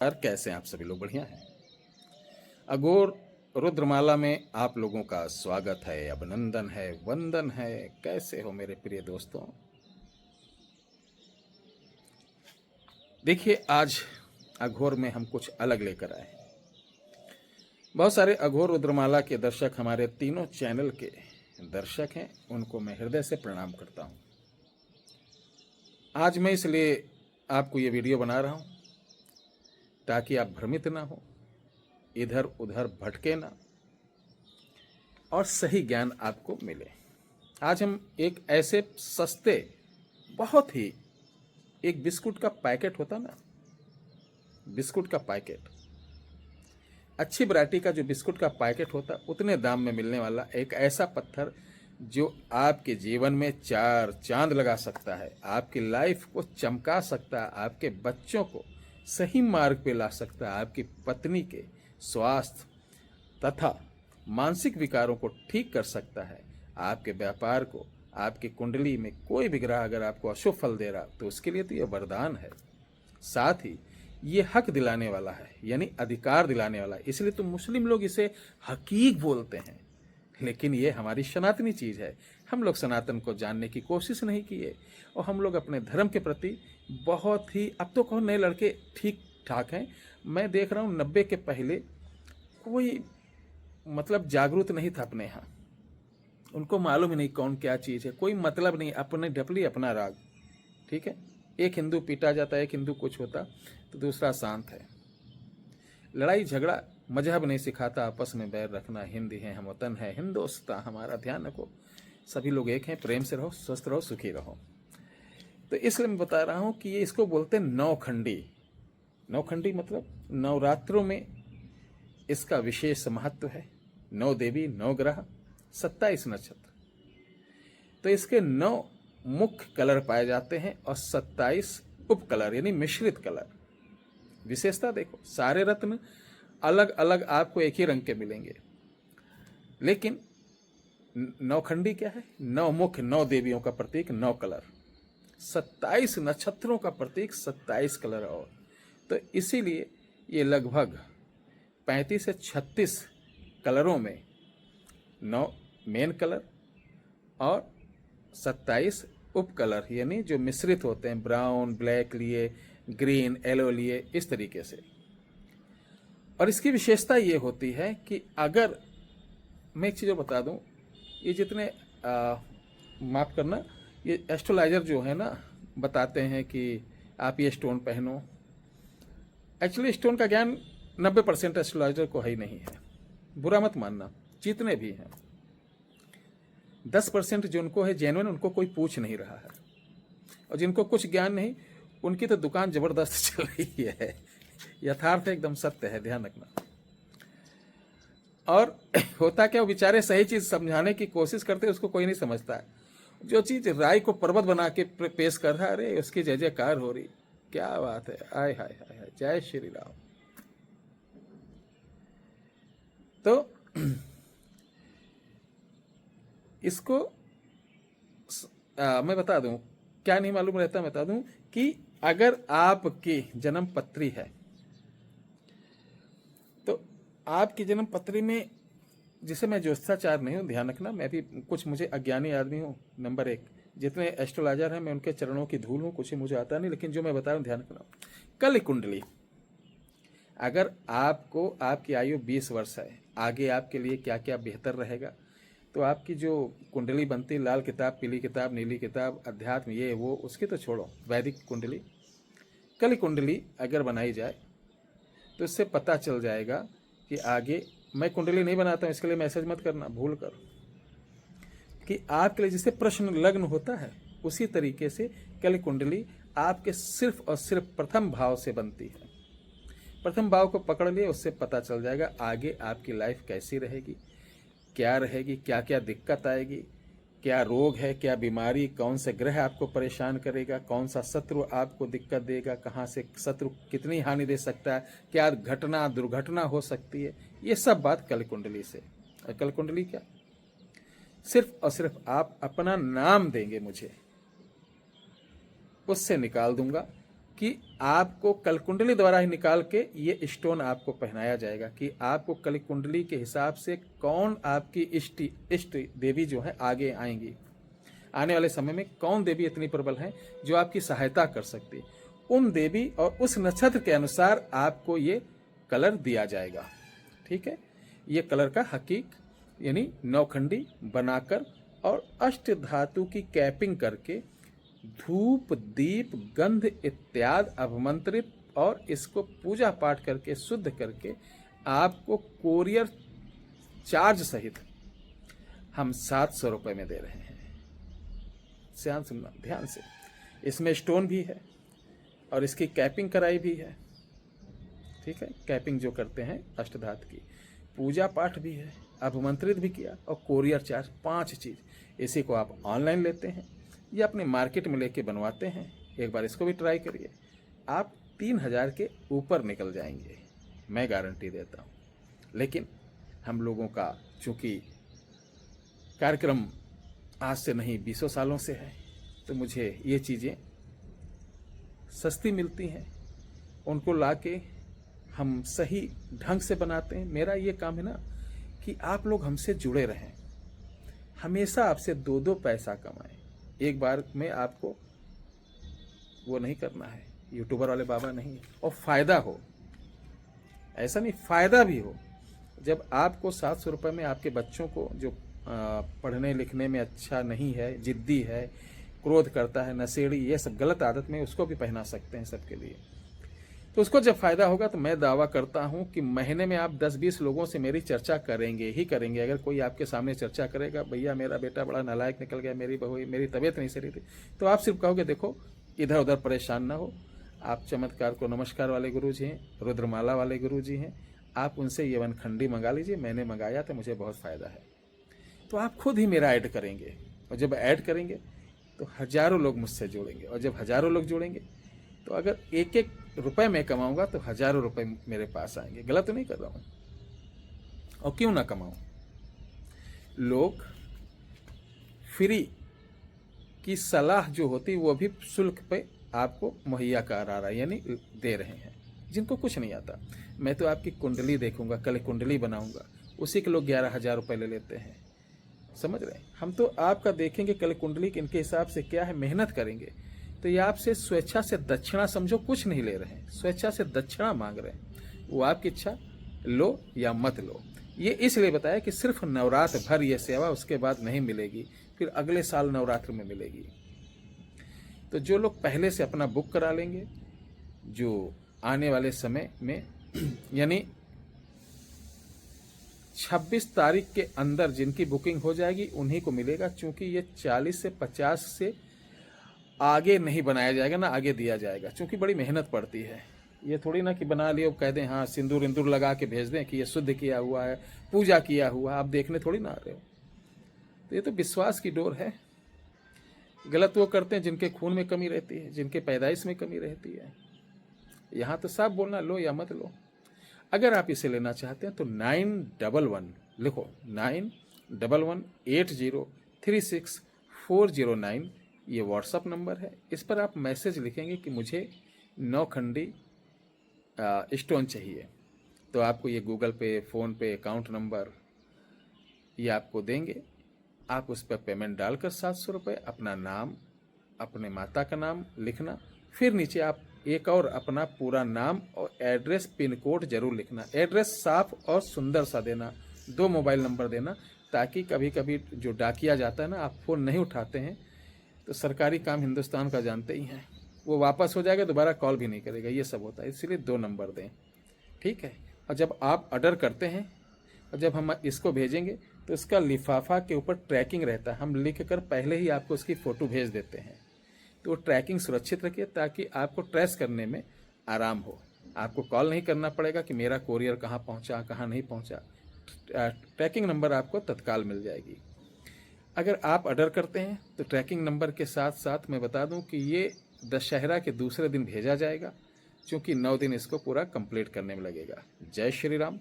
यार कैसे हैं आप सभी लोग? बढ़िया हैं। अघोर रुद्रमाला में आप लोगों का स्वागत है, अभिनंदन है, वंदन है। कैसे हो मेरे प्रिय दोस्तों? देखिए, आज अघोर में हम कुछ अलग लेकर आए हैं। बहुत सारे अघोर रुद्रमाला के दर्शक हमारे तीनों चैनल के दर्शक हैं, उनको मैं हृदय से प्रणाम करता हूं। आज मैं इसलिए आपको ये वीडियो बना रहा हूं ताकि आप भ्रमित ना हो, इधर उधर भटके ना और सही ज्ञान आपको मिले। आज हम एक ऐसे सस्ते, बहुत ही, एक बिस्कुट का पैकेट होता ना, बिस्कुट का पैकेट, अच्छी वैरायटी का जो बिस्कुट का पैकेट होता, उतने दाम में मिलने वाला एक ऐसा पत्थर जो आपके जीवन में चार चांद लगा सकता है, आपकी लाइफ को चमका सकता है, आपके बच्चों को सही मार्ग पे ला सकता है, आपकी पत्नी के स्वास्थ्य तथा मानसिक विकारों को ठीक कर सकता है, आपके व्यापार को, आपकी कुंडली में कोई भी ग्रह अगर आपको अशुभ फल दे रहा तो उसके लिए तो यह वरदान है। साथ ही ये हक दिलाने वाला है, यानी अधिकार दिलाने वाला है। इसलिए तो मुस्लिम लोग इसे हकीक बोलते हैं, लेकिन ये हमारी सनातनी चीज़ है। हम लोग सनातन को जानने की कोशिश नहीं किए और हम लोग अपने धर्म के प्रति बहुत ही, अब तो कौन नए लड़के ठीक ठाक हैं। मैं देख रहा हूँ 90 के पहले कोई मतलब जागरूक नहीं था अपने यहाँ, उनको मालूम ही नहीं कौन क्या चीज़ है, कोई मतलब नहीं, अपने ढपली अपना राग। ठीक है, एक हिंदू पीटा जाता है, एक हिंदू कुछ होता तो दूसरा शांत है। लड़ाई झगड़ा मजहब नहीं सिखाता, आपस में बैर रखना। हिंदी है, हम वतन है, हिंदुस्तान हमारा, ध्यान रखो। सभी लोग एक हैं, प्रेम से रहो, स्वस्थ रहो, सुखी रहो। तो इसलिए मैं बता रहा हूँ कि ये इसको बोलते हैं नौखंडी। नौखंडी मतलब नवरात्रों में इसका विशेष महत्व है। 9 देवी, 9 ग्रह, 27 नक्षत्र, तो इसके 9 मुख्य कलर पाए जाते हैं और 27 उप कलर यानी मिश्रित कलर। विशेषता देखो, सारे रत्न अलग अलग आपको एक ही रंग के मिलेंगे, लेकिन नौखंडी क्या है? 9 मुख्य, 9 देवियों का प्रतीक, 9 कलर, 27 नक्षत्रों का प्रतीक, 27 कलर। और तो इसीलिए ये लगभग 35 से 36 कलरों में 9 मेन कलर और 27 उप कलर यानी जो मिश्रित होते हैं, ब्राउन, ब्लैक लिए, ग्रीन, येलो लिए, इस तरीके से। और इसकी विशेषता ये होती है कि अगर मैं एक चीज़ बता दूं, ये जितने माफ़ करना, ये एस्ट्रोलॉजर जो है ना, बताते हैं कि आप ये स्टोन पहनो। एक्चुअली स्टोन का ज्ञान 90% एस्ट्रोलॉजर को ही नहीं है, बुरा मत मानना, जितने भी हैं 10% जो उनको है जेन्युइन, उनको कोई पूछ नहीं रहा है। और जिनको कुछ ज्ञान नहीं, उनकी तो दुकान जबरदस्त चल रही है। यथार्थ एकदम सत्य है, ध्यान रखना। और होता क्या, वो बेचारे सही चीज समझाने की कोशिश करते हैं, उसको कोई नहीं समझता है। जो चीज राय को पर्वत बना के पेश कर रहा है, अरे उसकी जय जयकार हो रही, क्या बात है, आय हाय हाय हाय, जय श्री राम। तो इसको मैं बता दूं, क्या नहीं मालूम रहता, बता दूं कि अगर आपकी जन्म पत्री है तो आपकी जन्म पत्री में, जिसे मैं ज्योतिषाचार्य नहीं हूं, ध्यान रखना, मैं भी कुछ, मुझे अज्ञानी आदमी हूं, नंबर 1। जितने एस्ट्रोलॉजर हैं मैं उनके चरणों की धूल हूं, कुछ मुझे आता नहीं, लेकिन जो मैं बता रहा हूं ध्यान रखना। कल कुंडली, अगर आपको, आपकी आयु 20 वर्ष है, आगे आपके लिए क्या क्या बेहतर रहेगा, तो आपकी जो कुंडली बनती, लाल किताब, पीली किताब, नीली किताब, अध्यात्म, ये वो, उसकी तो छोड़ो, वैदिक कुंडली, कल कुंडली अगर बनाई जाए तो इससे पता चल जाएगा कि आगे, मैं कुंडली नहीं बनाता हूँ इसके लिए मैसेज मत करना भूल कर, कि आपके लिए जैसे प्रश्न लग्न होता है उसी तरीके से कल कुंडली आपके सिर्फ और सिर्फ प्रथम भाव से बनती है। प्रथम भाव को पकड़ लिए, उससे पता चल जाएगा आगे आपकी लाइफ कैसी रहेगी, क्या रहेगी, क्या क्या दिक्कत आएगी, क्या रोग है, क्या बीमारी, कौन से ग्रह आपको परेशान करेगा, कौन सा शत्रु आपको दिक्कत देगा, कहाँ से शत्रु कितनी हानि दे सकता है, क्या घटना दुर्घटना हो सकती है, ये सब बात कल कुंडली से। और कल कुंडली क्या, सिर्फ और सिर्फ आप अपना नाम देंगे मुझे, उससे निकाल दूंगा कि आपको कलकुंडली द्वारा ही निकाल के ये स्टोन आपको पहनाया जाएगा कि आपको कलकुंडली के हिसाब से कौन आपकी इष्ट देवी जो है आगे आएंगी, आने वाले समय में कौन देवी इतनी प्रबल है जो आपकी सहायता कर सकती है, उन देवी और उस नक्षत्र के अनुसार आपको ये कलर दिया जाएगा। ठीक है, ये कलर का हकीक यानी नौखंडी बनाकर और अष्ट धातु की कैपिंग करके धूप दीप गंध इत्यादि अभिमंत्रित और इसको पूजा पाठ करके शुद्ध करके आपको कोरियर चार्ज सहित हम 700 रुपये में दे रहे हैं। ध्यान सुनना ध्यान से, इसमें स्टोन भी है और इसकी कैपिंग कराई भी है। ठीक है, कैपिंग जो करते हैं अष्टधातु की, पूजा पाठ भी है, अभिमंत्रित भी किया और कोरियर चार्ज 5 चीज़। इसी को आप ऑनलाइन लेते हैं या अपने मार्केट में लेके बनवाते हैं, एक बार इसको भी ट्राई करिए, आप 3000 के ऊपर निकल जाएंगे, मैं गारंटी देता हूँ। लेकिन हम लोगों का चूँकि कार्यक्रम आज से नहीं 20 सालों से है, तो मुझे ये चीज़ें सस्ती मिलती हैं, उनको लाके हम सही ढंग से बनाते हैं। मेरा ये काम है ना कि आप लोग हमसे जुड़े रहें, हमेशा आपसे 2-2 पैसा कमाएं। एक बार में आपको वो नहीं करना है, यूट्यूबर वाले बाबा नहीं, और फ़ायदा हो, ऐसा नहीं फ़ायदा भी हो। जब आपको 700 रुपये में आपके बच्चों को जो पढ़ने लिखने में अच्छा नहीं है, जिद्दी है, क्रोध करता है, नशेड़ी, ये सब गलत आदत में, उसको भी पहना सकते हैं सबके लिए। तो उसको जब फ़ायदा होगा तो मैं दावा करता हूं कि महीने में आप 10-20 लोगों से मेरी चर्चा करेंगे ही करेंगे। अगर कोई आपके सामने चर्चा करेगा, भैया मेरा बेटा बड़ा नालायक निकल गया, मेरी बहू, मेरी तबीयत नहीं सही थी, तो आप सिर्फ कहोगे देखो इधर उधर परेशान ना हो, आप चमत्कार को नमस्कार वाले गुरु जी हैं, रुद्रमाला वाले गुरु जी हैं, आप उनसे ये वनखंडी मंगा लीजिए, मैंने मंगाया तो मुझे बहुत फ़ायदा है। तो आप खुद ही मेरा ऐड करेंगे, और जब ऐड करेंगे तो हज़ारों लोग मुझसे जुड़ेंगे, और जब हज़ारों लोग जुड़ेंगे तो अगर 1-1 रुपये मैं कमाऊंगा तो हज़ारों रुपए मेरे पास आएंगे। गलत तो नहीं कर रहा हूँ, और क्यों ना कमाऊं। लोग फ्री की सलाह जो होती वो भी शुल्क पे आपको मुहैया करा रहा है, यानी दे रहे हैं। जिनको कुछ नहीं आता, मैं तो आपकी कुंडली देखूंगा, कल कुंडली बनाऊंगा, उसी के लोग 11,000 रुपये ले लेते हैं, समझ रहे हैं। हम तो आपका देखेंगे कल कुंडली इनके हिसाब से क्या है, मेहनत करेंगे। तो ये आपसे स्वेच्छा से दक्षिणा समझो, कुछ नहीं ले रहे हैं, स्वेच्छा से दक्षिणा मांग रहे हैं। वो आपकी इच्छा, लो या मत लो। ये इसलिए बताया कि सिर्फ नवरात्र भर ये सेवा, उसके बाद नहीं मिलेगी, फिर अगले साल नवरात्र में मिलेगी। तो जो लोग पहले से अपना बुक करा लेंगे, जो आने वाले समय में यानी 26 तारीख के अंदर जिनकी बुकिंग हो जाएगी उन्हीं को मिलेगा, क्योंकि ये 40 से 50 से आगे नहीं बनाया जाएगा ना आगे दिया जाएगा, क्योंकि बड़ी मेहनत पड़ती है। ये थोड़ी ना कि बना लियो कह दें हाँ सिंदूर इंदूर लगा के भेज दें कि ये शुद्ध किया हुआ है, पूजा किया हुआ, आप देखने थोड़ी ना आ रहे हो। तो ये तो विश्वास की डोर है। गलत वो करते हैं जिनके खून में कमी रहती है, जिनके पैदाइश में कमी रहती है। यहाँ तो साफ बोलना, लो या मत लो। अगर आप इसे लेना चाहते हैं तो 911 लिखो, 9118036409 ये व्हाट्सअप नंबर है। इस पर आप मैसेज लिखेंगे कि मुझे नौखंडी स्टोन चाहिए, तो आपको ये गूगल पे, फ़ोन पे, अकाउंट नंबर ये आपको देंगे। आप उस पर पेमेंट डालकर 700 रुपये, अपना नाम, अपने माता का नाम लिखना, फिर नीचे आप एक और अपना पूरा नाम और एड्रेस, पिन कोड जरूर लिखना। एड्रेस साफ और सुंदर सा देना, 2 मोबाइल नंबर देना, ताकि कभी कभी जो डाकिया जाता है ना, आप फ़ोन नहीं उठाते हैं तो सरकारी काम हिंदुस्तान का जानते ही हैं, वो वापस हो जाएगा, दोबारा कॉल भी नहीं करेगा, ये सब होता है। इसलिए 2 नंबर दें, ठीक है। और जब आप ऑर्डर करते हैं और जब हम इसको भेजेंगे तो इसका लिफाफा के ऊपर ट्रैकिंग रहता है, हम लिख कर पहले ही आपको उसकी फ़ोटो भेज देते हैं। तो ट्रैकिंग सुरक्षित रखिए ताकि आपको ट्रेस करने में आराम हो। आपको कॉल नहीं करना पड़ेगा कि मेरा कोरियर कहाँ पहुँचा, कहाँ नहीं पहुँचा। ट्रैकिंग नंबर आपको तत्काल मिल जाएगी। अगर आप ऑर्डर करते हैं तो ट्रैकिंग नंबर के साथ साथ मैं बता दूं कि ये दशहरा के दूसरे दिन भेजा जाएगा, क्योंकि 9 दिन इसको पूरा कंप्लीट करने में लगेगा। जय श्री राम।